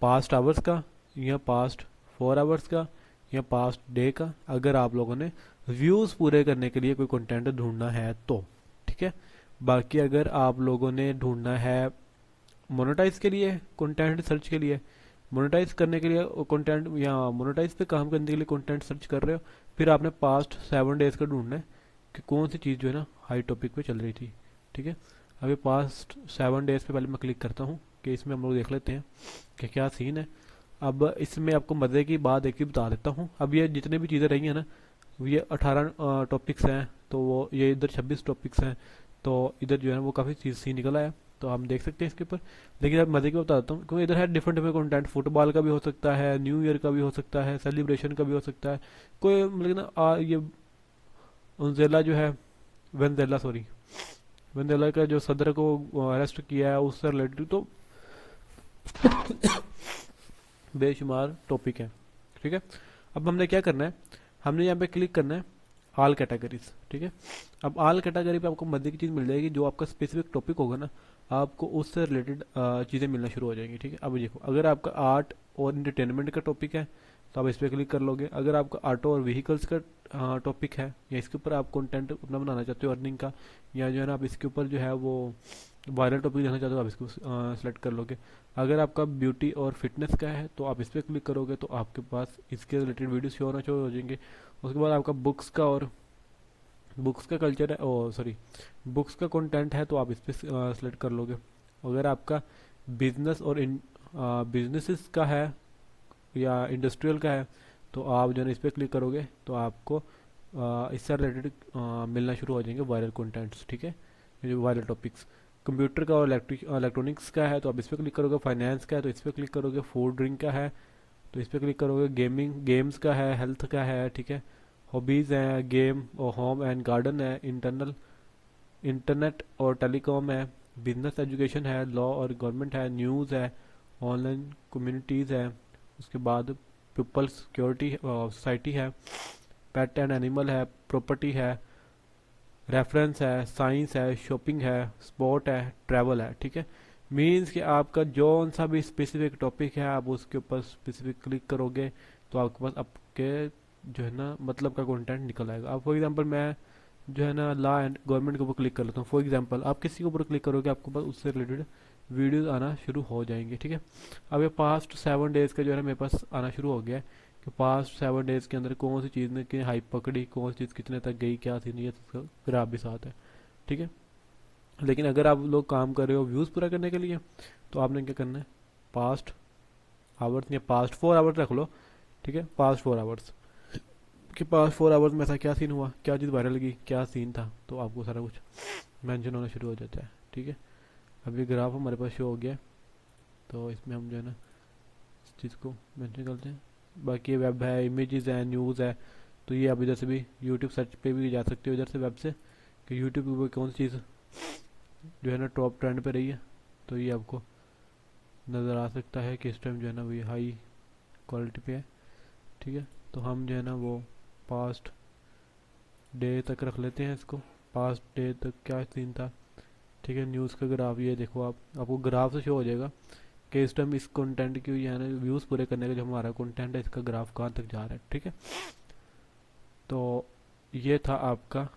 A: पास्ट आवर्स का या पास्ट 4 आवर्स का या पास्ट डे का, अगर आप लोगों ने व्यूज़ पूरे करने के लिए कोई कंटेंट ढूंढना है तो। ठीक है, बाकी अगर आप लोगों ने ढूंढना है मोनेटाइज के लिए कंटेंट सर्च के लिए, मोनेटाइज करने के लिए कंटेंट या मोनेटाइज पे काम करने के लिए कंटेंट सर्च कर रहे हो, फिर आपने पास्ट 7 डेज का ढूंढना है कि कौन सी चीज़ जो है ना हाई टॉपिक पे चल रही थी। ठीक है, अभी पास्ट 7 डेज पे पहले मैं क्लिक करता हूँ कि इसमें हम लोग देख लेते हैं कि क्या सीन है। अब इसमें आपको मज़े की बात एक ही बता देता हूँ। अब ये जितने भी चीज़ें रही हैं ना, ये 18 टॉपिक्स हैं, तो वो ये इधर 26 टॉपिक्स हैं, तो इधर जो है वो काफ़ी चीज़ सी निकला है, तो हम देख सकते हैं इसके ऊपर। लेकिन अब मज़े की बता देता हूँ, क्योंकि इधर है डिफरेंट डिफरेंट कंटेंट, फुटबॉल का भी हो सकता है, न्यू ईयर का भी हो सकता है, सेलिब्रेशन का भी हो सकता है, कोई मतलब ना ये उनजेला जो है, वेनेजुएला सॉरी, वेनेजुएला का जो सदर को अरेस्ट किया है उससे रिलेटेड तो बेशुमार टॉपिक है। ठीक है, अब हमने क्या करना है, हमने यहाँ पे क्लिक करना है ऑल कैटेगरीज। ठीक है, अब ऑल कैटेगरी पे आपको मजे की चीज़ मिल जाएगी, जो आपका स्पेसिफिक टॉपिक होगा ना, आपको उससे रिलेटेड चीज़ें मिलना शुरू हो जाएंगी। ठीक है, अब देखो, अगर आपका आर्ट और इंटरटेनमेंट का टॉपिक है तो आप इस पर क्लिक कर लोगे। अगर आपका ऑटो और व्हीकल्स का टॉपिक है, या इसके ऊपर आप कंटेंट अपना बनाना चाहते हो अर्निंग का, या जो है ना आप इसके ऊपर जो है वो वायरल टॉपिक देखना चाहते हो, आप इसको सेलेक्ट कर लोगे। अगर आपका ब्यूटी और फिटनेस का है तो आप इस पर क्लिक करोगे, तो आपके पास इसके रिलेटेड वीडियो शो होना शुरू हो जाएंगे। उसके बाद आपका बुक्स का और बुक्स का कल्चर है, ओ सॉरी, बुक्स का कंटेंट है, तो आप इस पर सेलेक्ट कर लोगे। अगर आपका बिजनेस और बिजनेसेस का है या इंडस्ट्रियल का है, तो आप जो है ना इस पर क्लिक करोगे, तो आपको इससे रिलेटेड मिलना शुरू हो जाएंगे वायरल कंटेंट्स। ठीक है, ये जो वायरल टॉपिक्स, कंप्यूटर का और इलेक्ट्रॉनिक्स का है तो आप इस पर क्लिक करोगे, फाइनेंस का है तो इस पर क्लिक करोगे, फूड ड्रिंक का है तो इस पर क्लिक करोगे, गेम्स का है, हेल्थ का है। ठीक है, हॉबीज़ हैं, गेम और होम एंड गार्डन है, इंटरनेट और टेलीकॉम है, बिजनेस एजुकेशन है, लॉ और गवर्नमेंट है, न्यूज़ है, ऑनलाइन कम्युनिटीज़ है, उसके बाद पीपल सिक्योरिटी सोसाइटी है, पेट एंड एनिमल है, प्रॉपर्टी है, रेफरेंस है, साइंस है, शॉपिंग है, स्पोर्ट है, ट्रैवल है। ठीक है, मीन्स कि आपका जौन सा भी स्पेसिफिक टॉपिक है आप उसके ऊपर स्पेसिफिक क्लिक करोगे, तो आपके पास आपके जो है ना मतलब का कंटेंट निकल आएगा। अब फॉर एग्जांपल मैं जो है ना लॉ एंड गवर्नमेंट के ऊपर क्लिक कर लेता हूँ, फॉर एग्जांपल आप किसी के ऊपर क्लिक करोगे आपके पास उससे रिलेटेड वीडियोस आना शुरू हो जाएंगे। ठीक है, अब ये पास्ट 7 डेज का जो है ना मेरे पास आना शुरू हो गया है, कि पास्ट 7 डेज के अंदर कौन सी चीज़ ने की हाइप पकड़ी, कौन सी चीज़ कितने तक गई, क्या थी, ये ग्राफ भी साथ है। ठीक है, लेकिन अगर आप लोग काम कर रहे हो व्यूज़ पूरा करने के लिए, तो आपने क्या करना है, पास्ट आवर्स या पास्ट 4 आवर्स रख लो। ठीक है, पास्ट 4 आवर्स, कि पास्ट 4 आवर्स में ऐसा क्या सीन हुआ, क्या चीज़ वायरल की, क्या सीन था, तो आपको सारा कुछ मेंशन होना शुरू हो जाता है। ठीक है, अब ये ग्राफ हमारे पास शो हो गया है, तो इसमें हम जो है ना इस चीज़ को मेंशन करते हैं। बाकी ये वेब है, इमेजेस है, न्यूज़ है, तो ये आप इधर से भी यूट्यूब सर्च पे भी जा सकते हो इधर से वेब से, कि यूट्यूब के ऊपर कौन सी चीज़ जो है ना टॉप ट्रेंड पे रही है, तो ये आपको नज़र आ सकता है कि इस टाइम जो है ना वो हाई क्वालिटी पे है। ठीक है, तो हम जो है ना वो पास्ट डे तक रख लेते हैं इसको, पास्ट डे तक क्या सीन था। ठीक है, न्यूज़ का ग्राफ ये देखो, आपको ग्राफ से शो हो जाएगा कि इस टाइम इस कंटेंट की जो है ना व्यूज़ पूरे करने का जो हमारा कंटेंट है इसका ग्राफ कहाँ तक जा रहा है। ठीक है, तो ये था आपका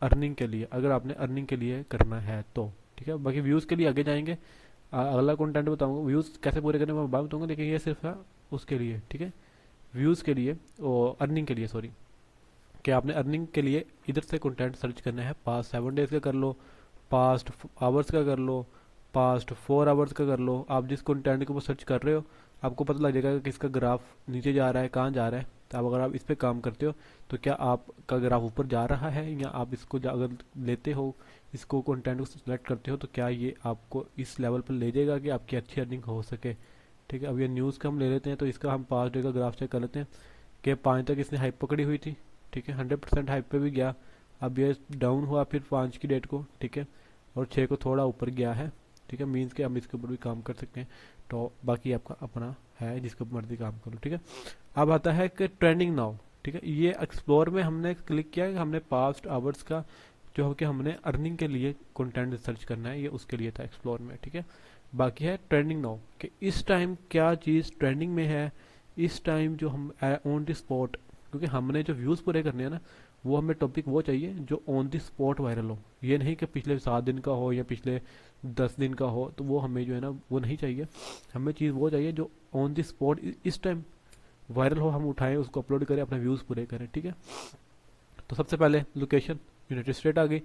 A: अर्निंग के लिए, अगर आपने अर्निंग के लिए करना है तो। ठीक है, बाकी व्यूज़ के लिए आगे जाएंगे, अगला कंटेंट बताऊंगा व्यूज़ कैसे पूरे करने में बात बताऊंगा, लेकिन ये सिर्फ है उसके लिए। ठीक है, व्यूज़ के लिए और अर्निंग के लिए सॉरी, कि आपने अर्निंग के लिए इधर से कंटेंट सर्च करना है, पास्ट 7 डेज का कर लो, पास्ट आवर्स का कर लो, पास्ट 4 आवर्स का कर लो। आप जिस कंटेंट के ऊपर सर्च कर रहे हो आपको पता लग जाएगा कि किसका ग्राफ नीचे जा रहा है, कहाँ जा रहा है। तो अब अगर आप इस पर काम करते हो तो क्या आपका ग्राफ ऊपर जा रहा है, या आप इसको अगर लेते हो, इसको कंटेंट को सिलेक्ट करते हो, तो क्या ये आपको इस लेवल पर ले जाएगा कि आपकी अच्छी अर्निंग हो सके। ठीक है, अब ये न्यूज़ का हम ले लेते हैं, तो इसका हम 5 डे का ग्राफ चेक कर लेते हैं कि 5 तक इसने हाइप पकड़ी हुई थी। ठीक है, 100% हाइप पे भी गया, अब ये डाउन हुआ फिर 5 की डेट को। ठीक है, और 6 को थोड़ा ऊपर गया है। ठीक है, मीन्स के हम इसके ऊपर भी काम कर सकते हैं, तो बाकी आपका अपना है जिसके ऊपर मर्जी काम करो। ठीक है, अब आता है कि ट्रेंडिंग नाउ। ठीक है, ये एक्सप्लोर में हमने क्लिक किया कि हमने पास्ट आवर्स का जो है कि हमने अर्निंग के लिए कंटेंट रिसर्च करना है, ये उसके लिए था एक्सप्लोर में। ठीक है, बाकी है ट्रेंडिंग नाउ, कि इस टाइम क्या चीज़ ट्रेंडिंग में है, इस टाइम जो हम ऑन द स्पॉट, क्योंकि हमने जो व्यूज़ पूरे करने हैं ना, वो हमें टॉपिक वो चाहिए जो ऑन द स्पॉट वायरल हो। ये नहीं कि पिछले 7 दिन का हो या पिछले 10 दिन का हो, तो वो हमें जो है ना वो नहीं चाहिए। हमें चीज़ वो चाहिए जो ऑन द स्पॉट इस टाइम वायरल हो, हम उठाएं उसको, अपलोड करें, अपने व्यूज़ पूरे करें। ठीक है, तो सबसे पहले लोकेशन यूनाइटेड स्टेट आ गई,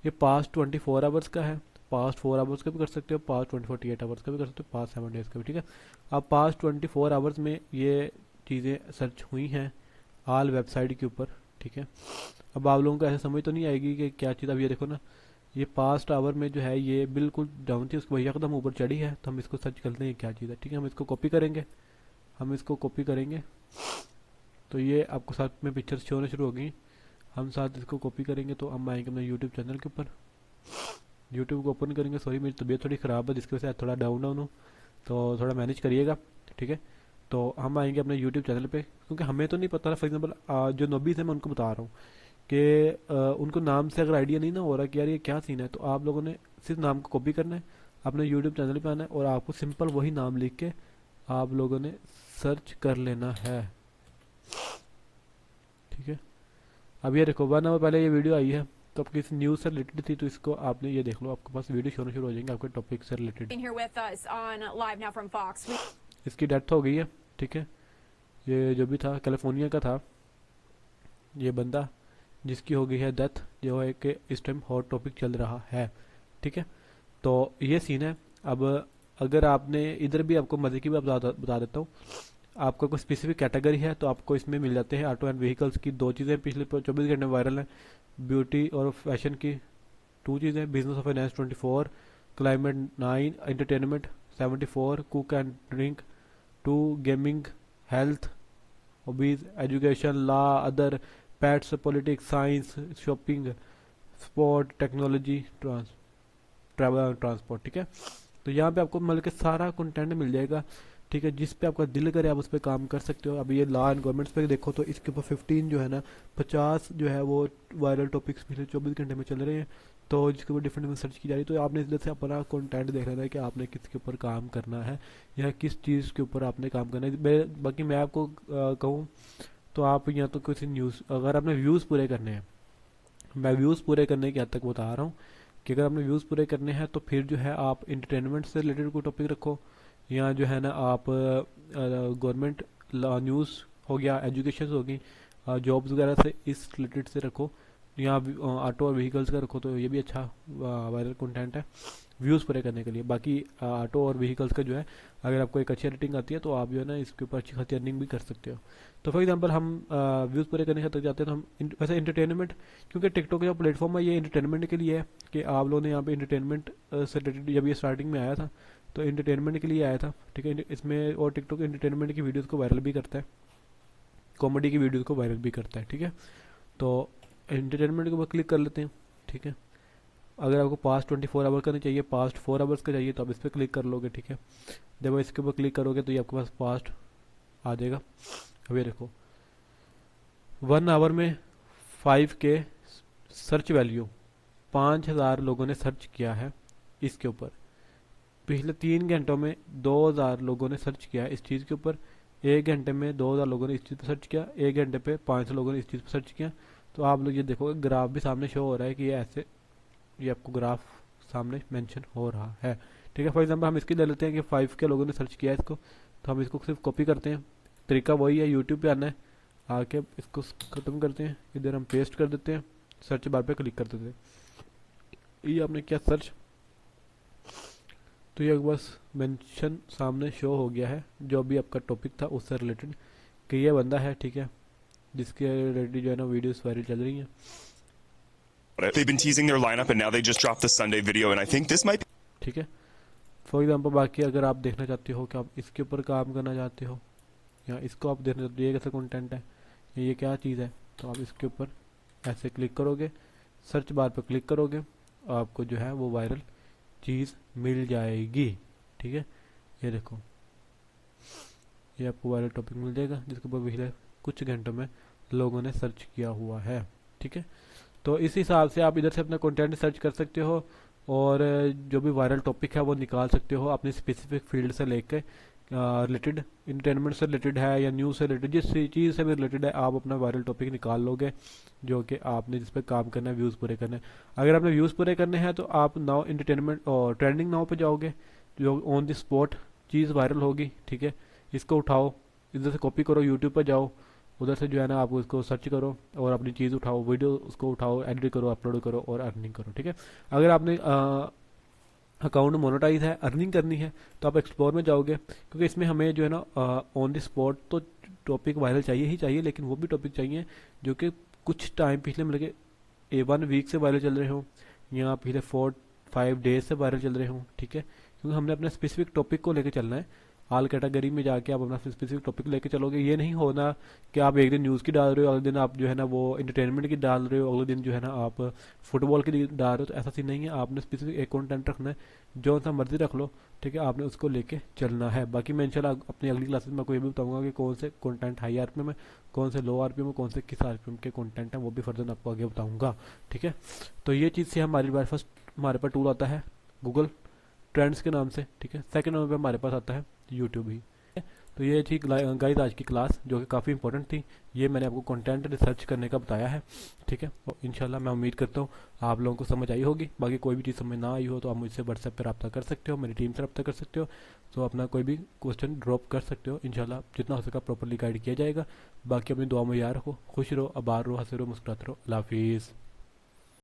A: ये पास्ट 24 आवर्स का है, पास्ट 4 आवर्स का भी कर सकते हो, पास्ट 48 आवर्स का भी कर सकते हो, पास्ट 7 डेज का भी, ठीक है। अब पास्ट 24 आवर्स में ये चीज़ें सर्च हुई हैं आल वेबसाइट के ऊपर, ठीक है। अब आप लोगों को ऐसे समझ तो नहीं आएगी कि क्या चीज़। अब ये देखो ना, ये पास्ट आवर में जो है ये बिल्कुल डाउन थी, उसको यकदम ऊपर चढ़ी है, तो हम इसको सर्च करते हैं क्या चीज़ है, ठीक है। हम इसको कॉपी करेंगे, हम इसको कॉपी करेंगे, तो ये आपको साथ में पिक्चर्स शो होने शुरू हो गई। हम साथ इसको कॉपी करेंगे तो हम आएंगे अपने यूट्यूब चैनल के ऊपर, यूट्यूब को ओपन करेंगे। सॉरी मेरी तबीयत थोड़ी ख़राब है जिसकी वजह से थोड़ा डाउन डाउन हूँ, तो थोड़ा मैनेज करिएगा, ठीक है। तो हम आएंगे अपने यूट्यूब चैनल पे, क्योंकि हमें तो नहीं पता। फॉर एग्जांपल जो नॉबीज़ हैं मैं उनको बता रहा हूँ कि उनको नाम से अगर आइडिया नहीं ना हो रहा कि यार ये क्या सीन है, तो आप लोगों ने सिर्फ नाम को कॉपी करना है, अपने यूट्यूब चैनल पे आना है और आपको सिंपल वही नाम लिख के आप लोगों ने सर्च कर लेना है, ठीक है। अब ये देखो 1 आवर पहले ये वीडियो आई है, तो आपकी इस न्यूज़ से रिलेटेड थी, तो इसको आपने ये देख लो, आपके पास वीडियो शो होना शुरू हो जाएंगे आपके टॉपिक से रिलेटेड। इसकी डेथ हो गई है, ठीक है। ये जो भी था कैलिफोर्निया का था ये बंदा, जिसकी हो गई है डेथ, जो है कि इस टाइम हॉट टॉपिक चल रहा है, ठीक है। तो ये सीन है। अब अगर आपने इधर भी आपको मजे की भी बता देता हूँ, आपका कोई स्पेसिफिक कैटेगरी है तो आपको इसमें मिल जाते हैं ऑटो एंड व्हीकल्स की 2 चीज़ें पिछले 24 घंटे में वायरल हैं, ब्यूटी और फैशन की 2 चीज़ें, business of finance 24, climate 9, entertainment 74, cook and drink 2, gaming, health, hobbies, education, law, other, pets, politics, science, shopping, sport, technology, travel and transport, ठीक है। तो यहाँ पे आपको मतलब कि सारा कंटेंट मिल जाएगा, ठीक है। जिस पे आपका दिल करे आप उस पर काम कर सकते हो। अभी ये लॉ एंड गवर्नमेंट्स पे देखो तो इसके ऊपर 15 जो है ना 50 जो है वो वायरल टॉपिक्स पिछले 24 घंटे में चल रहे हैं, तो जिसके ऊपर डिफरेंट सर्च की जा रही है। तो आपने इधर से अपना कंटेंट देख लेना है कि आपने किसके ऊपर काम करना है या किस चीज़ के ऊपर आपने काम करना है। बाकी मैं आपको कहूँ तो आप या तो किसी न्यूज़, अगर आपने व्यूज़ पूरे करने हैं, मैं व्यूज़ पूरे करने की हद तक बता रहा हूँ कि अगर आपने व्यूज़ पूरे करने हैं तो फिर जो है आप इंटरटेनमेंट से रिलेटेड कोई टॉपिक रखो, या जो है ना आप गवर्नमेंट न्यूज़ हो गया, एजुकेशन होगी, जॉब्स वगैरह से इस रिलेटेड से रखो, या ऑटो और व्हीकल्स का रखो, तो ये भी अच्छा वायरल कंटेंट है व्यूज़ पूरे करने के लिए। बाकी ऑटो और व्हीकल्स का जो है अगर आपको एक अच्छी रेटिंग आती है तो आप जो है ना इसके ऊपर अच्छी खासी अर्निंग भी कर सकते हो। तो फॉर एग्जांपल हम व्यूज़ पूरे करने के तक जाते हैं, तो हम वैसे इंटरटेनमेंट, क्योंकि टिकटॉक जो प्लेटफॉर्म है ये इंटरटेनमेंट के लिए है कि आप लोगों ने यहाँ पे इंटरटेनमेंट से रिलेटेड, जब ये स्टार्टिंग में आया था तो इंटरटेनमेंट के लिए आया था, ठीक है। इसमें और टिकटॉक इंटरटेनमेंट की वीडियोज़ को वायरल भी करता है, कॉमेडी की वीडियोज़ को वायरल भी करता है, ठीक है। तो एंटरटेनमेंट के ऊपर क्लिक कर लेते हैं, ठीक है। अगर आपको पास्ट 24 आवर का नहीं चाहिए, पास्ट 4 आवर्स का चाहिए, तो आप इस पर क्लिक कर लोगे, ठीक है। जब आप इसके ऊपर क्लिक करोगे तो ये आपके पास पास्ट आ जाएगा। अब ये देखो 1 आवर में 5K सर्च वैल्यू, 5000 लोगों ने सर्च किया है इसके ऊपर। पिछले 3 घंटों में 2000 लोगों ने सर्च किया है इस चीज़ के ऊपर। 1 घंटे में 2000 लोगों ने इस चीज़ पर सर्च किया, 1 घंटे पे 500 लोगों ने इस चीज़ पर सर्च किया। तो आप लोग ये देखोगे ग्राफ भी सामने शो हो रहा है कि ये ऐसे, ये आपको ग्राफ सामने मेंशन हो रहा है, ठीक है। फॉर एग्जांपल हम इसकी ले लेते हैं कि 5K लोगों ने सर्च किया है इसको, तो हम इसको सिर्फ कॉपी करते हैं। तरीका वही है, यूट्यूब पे आना है, आके इसको ख़त्म करते हैं, इधर हम पेस्ट कर देते हैं, सर्च बार पे क्लिक कर देते हैं। ये आपने क्या सर्च, तो ये बस मेंशन सामने शो हो गया है जो भी आपका टॉपिक था उससे रिलेटेड कि ये बंदा है, ठीक है, जिसके रिलेटेड जो है ना वीडियोस वायरल चल रही हैं,
B: They've been teasing their lineup and now they just dropped the Sunday video and I think this might
A: ठीक है। फॉर एग्जांपल बाकी अगर आप देखना चाहते हो कि आप इसके ऊपर काम करना चाहते हो या इसको आप देखना चाहते हो ये कैसा कंटेंट है या ये क्या चीज़ है, तो आप इसके ऊपर ऐसे क्लिक करोगे, सर्च बार पर क्लिक करोगे, आपको जो है वो वायरल चीज़ मिल जाएगी, ठीक है। ये देखो ये आपको वायरल टॉपिक मिल जाएगा जिसके ऊपर पिछले कुछ घंटों में लोगों ने सर्च किया हुआ है, ठीक है। तो इस हिसाब से आप इधर से अपना कंटेंट सर्च कर सकते हो और जो भी वायरल टॉपिक है वो निकाल सकते हो अपनी स्पेसिफिक फील्ड से लेके रिलेटेड, इंटरटेनमेंट से रिलेटेड है या न्यूज़ से रिलेटेड, जिस चीज़ से भी रिलेटेड है आप अपना वायरल टॉपिक निकाल लोगे जो कि आपने जिस पर काम करना है, व्यूज़ पूरे करने हैं। अगर आपने व्यूज़ पूरे करने हैं तो आप नाउ इंटरटेनमेंट और ट्रेंडिंग नाउ पे जाओगे, जो on the spot cheese viral होगी, ठीक है। इसको उठाओ, इधर से कॉपी करो, यूट्यूब पर जाओ, उधर से जो है ना आप उसको सर्च करो और अपनी चीज़ उठाओ, वीडियो उसको उठाओ, एडिट करो, अपलोड करो और अर्निंग करो, ठीक है। अगर आपने अकाउंट मोनेटाइज है, अर्निंग करनी है, तो आप एक्सप्लोर में जाओगे, क्योंकि इसमें हमें जो है ना ऑन द स्पॉट तो टॉपिक वायरल चाहिए ही चाहिए, लेकिन वो भी टॉपिक चाहिए जो कि कुछ टाइम पिछले मतलब कि 1 वीक से वायरल चल रहे हो, या पिछले 4-5 डेज से वायरल चल रहे हो, ठीक है। क्योंकि हमने अपने स्पेसिफिक टॉपिक को लेकर चलना है। ऑल कैटेगरी में जाके आप अपना स्पेसिफिक टॉपिक लेके चलोगे, ये नहीं होना कि आप एक दिन न्यूज़ की डाल रहे हो, अगले दिन आप जो है ना वो एंटरटेनमेंट की डाल रहे हो, अगले दिन जो है ना आप फुटबॉल की डाल रहे हो। तो ऐसा सीन नहीं है, आपने स्पेसिफिक एक कंटेंट रखना है, जो सा मर्जी रख लो, ठीक है। आपने उसको लेके चलना है। बाकी मैं इंशाल्लाह अपनी अगली क्लासेस में आपको ये भी बताऊंगा कि कौन से कंटेंट हाई आरपीएम में, कौन से लो आरपीएम में, कौन से किस आरपीएम के कंटेंट हैं, वो भी फर्दर आपको आगे बताऊंगा, ठीक है। तो ये चीज़ से हमारी बार फर्स्ट हमारे पास टूल आता है गूगल ट्रेंड्स के नाम से, ठीक है। सेकंड नंबर पे हमारे पास आता है यूट्यूब ही। तो ये थी गाइस आज की क्लास, जो कि काफ़ी इंपॉर्टेंट थी। ये मैंने आपको कंटेंट रिसर्च करने का बताया है, ठीक है। और इंशाल्लाह मैं उम्मीद करता हूँ आप लोगों को समझ आई होगी। बाकी कोई भी चीज़ समझ ना आई हो तो आप मुझसे व्हाट्सएप पर रब्ता कर सकते हो, मेरी टीम से रब्ता कर सकते हो। तो अपना कोई भी क्वेश्चन ड्रॉप कर सकते हो, इंशाल्लाह जितना हो सका प्रॉपरली गाइड किया जाएगा। बाकी अपनी दुआ में याद रखो, खुश रहो, आबाद रहो, हंसते रहो, मुस्कुराते रहो। अल्लाह हाफिज़।